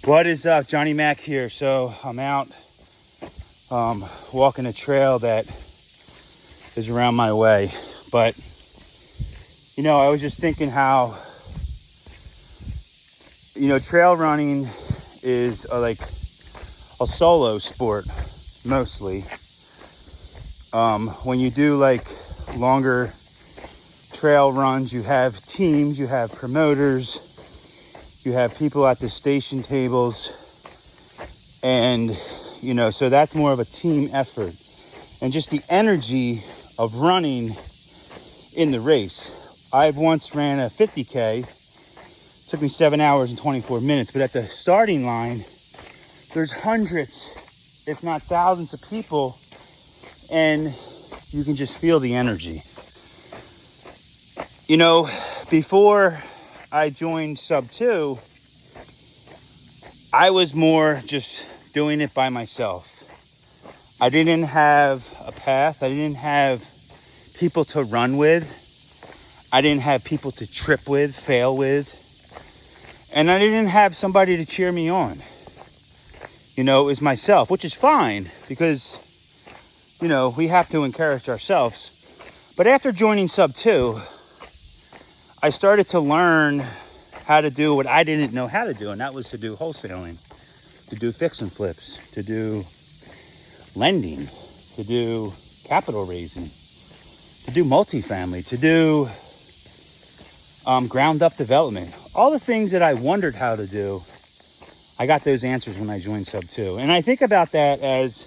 What is up? Johnny Mac here. So I'm out walking a trail that is around my way. But, you know, I was just thinking how, you know, trail running is like a solo sport mostly. When you do like longer trail runs, you have teams, you have promoters, you have people at the station tables, and, you know, so that's more of a team effort. And just the energy of running in the race. I've once ran a 50K, took me 7 hours and 24 minutes, but at the starting line, there's hundreds, if not thousands of people, and you can just feel the energy. You know, before I joined Subto, I was more just doing it by myself. I didn't have a path. I didn't have people to run with. I didn't have people to trip with, fail with. And I didn't have somebody to cheer me on. You know, it was myself, which is fine because, you know, we have to encourage ourselves. But after joining Subto, I started to learn how to do what I didn't know how to do, and that was to do wholesaling, to do fix and flips, to do lending, to do capital raising, to do multifamily, to do ground up development. All the things that I wondered how to do, I got those answers when I joined Subto. And I think about that as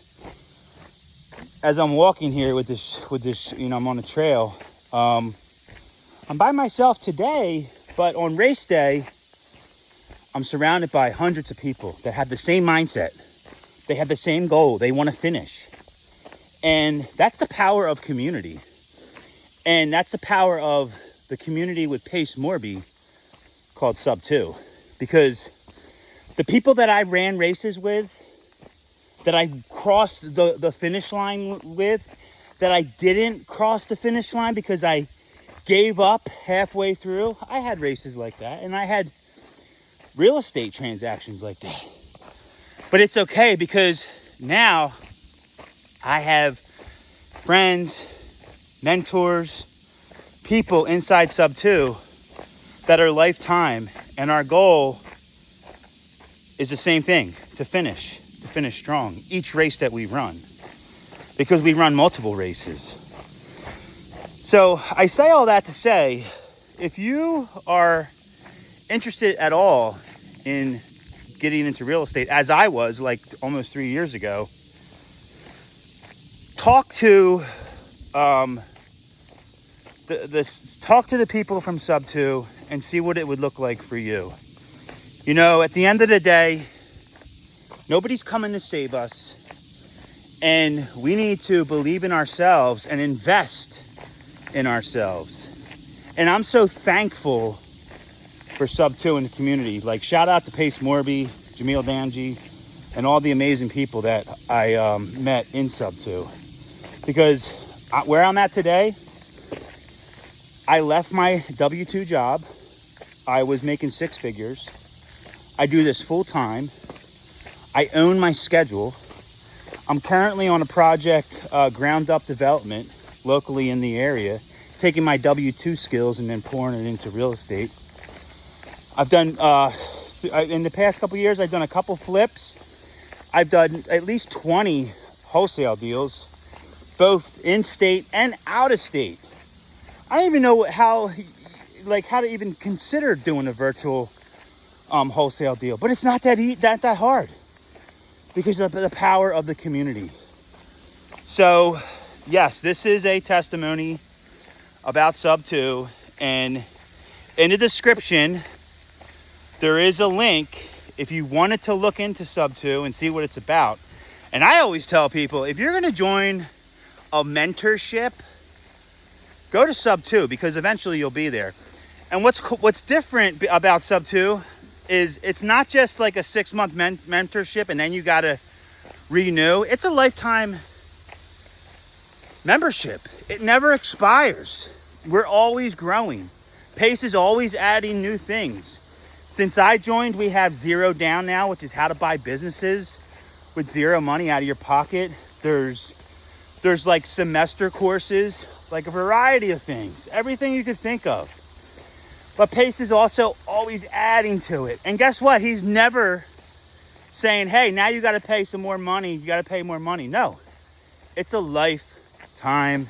I'm walking here with this, you know, I'm on a trail. I'm by myself today, but on race day, I'm surrounded by hundreds of people that have the same mindset. They have the same goal. They want to finish. And that's the power of community. And that's the power of the community with Pace Morby called Subto. Because the people that I ran races with, that I crossed the finish line with, that I didn't cross the finish line because I gave up halfway through. I had races like that, and I had real estate transactions like that. But it's okay because now I have friends, mentors, people inside Subto that are lifetime, and our goal is the same thing, to finish strong each race that we run, because we run multiple races. So I say all that to say, if you are interested at all in getting into real estate, as I was like almost 3 years ago, talk to the people from Subto and see what it would look like for you. You know, at the end of the day, nobody's coming to save us, and we need to believe in ourselves and invest in ourselves. And I'm so thankful for Subto in the community. Like, shout out to Pace Morby, Jamil Damji, and all the amazing people that I met in Subto. Because where I'm at today, I left my W-2 job. I was making six figures. I do this full time. I own my schedule. I'm currently on a project, ground up development, locally in the area, taking my W-2 skills and then pouring it into real estate. I've done, in the past couple years, I've done a couple flips. I've done at least 20 wholesale deals, both in-state and out-of-state. I don't even know how to even consider doing a virtual wholesale deal, but it's not that hard because of the power of the community. So, yes, this is a testimony about Subto, and in the description, there is a link if you wanted to look into Subto and see what it's about. And I always tell people, if you're going to join a mentorship, go to Subto, because eventually you'll be there. And what's different about Subto is it's not just like a 6-month mentorship and then you got to renew. It's a lifetime membership. It never expires. We're always growing. Pace is always adding new things. Since I joined, we have Zero Down now, which is how to buy businesses with zero money out of your pocket. There's like semester courses, like a variety of things, everything you could think of. But Pace is also always adding to it. And guess what? He's never saying, hey, now you got to pay some more money. You got to pay more money. No, it's a lifetime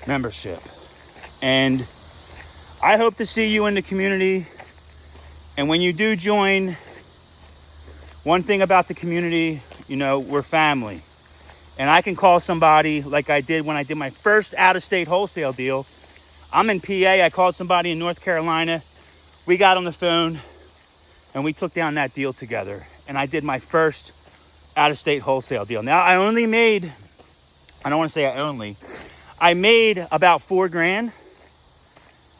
membership. And I hope to see you in the community. And when you do join, one thing about the community, you know, we're family. And I can call somebody like I did when I did my first out-of-state wholesale deal. I'm in PA. I called somebody in North Carolina. We got on the phone and we took down that deal together. And I did my first out-of-state wholesale deal. Now, I don't want to say I made about $4,000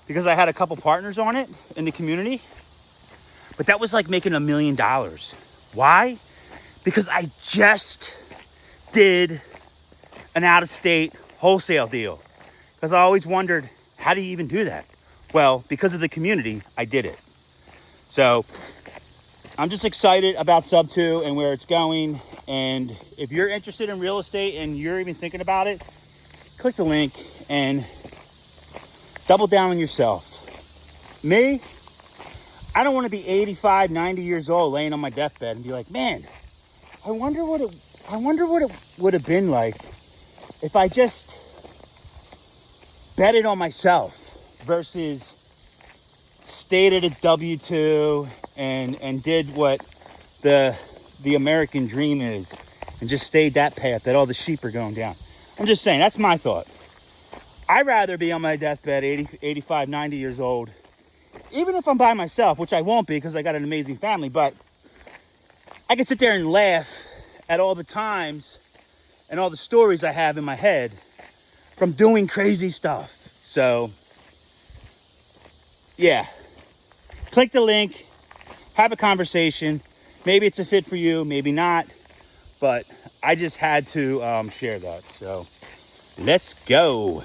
because I had a couple partners on it in the community. But that was like making $1 million. Why? Because I just did an out-of-state wholesale deal. Because I always wondered, how do you even do that? Well, because of the community, I did it. So I'm just excited about Subto and where it's going. And if you're interested in real estate and you're even thinking about it, click the link and double down on yourself. Me, I don't want to be 85, 90 years old laying on my deathbed and be like, man, I wonder what it would have been like if I just betted on myself versus stayed at a W-2 and did what the American dream is and just stayed that path that all the sheep are going down. I'm just saying, that's my thought. I'd rather be on my deathbed 80, 85, 90 years old, even if I'm by myself, which I won't be because I got an amazing family, but I can sit there and laugh at all the times and all the stories I have in my head from doing crazy stuff. So, yeah. Click the link, have a conversation. Maybe it's a fit for you, maybe not. But I just had to share that. So, let's go.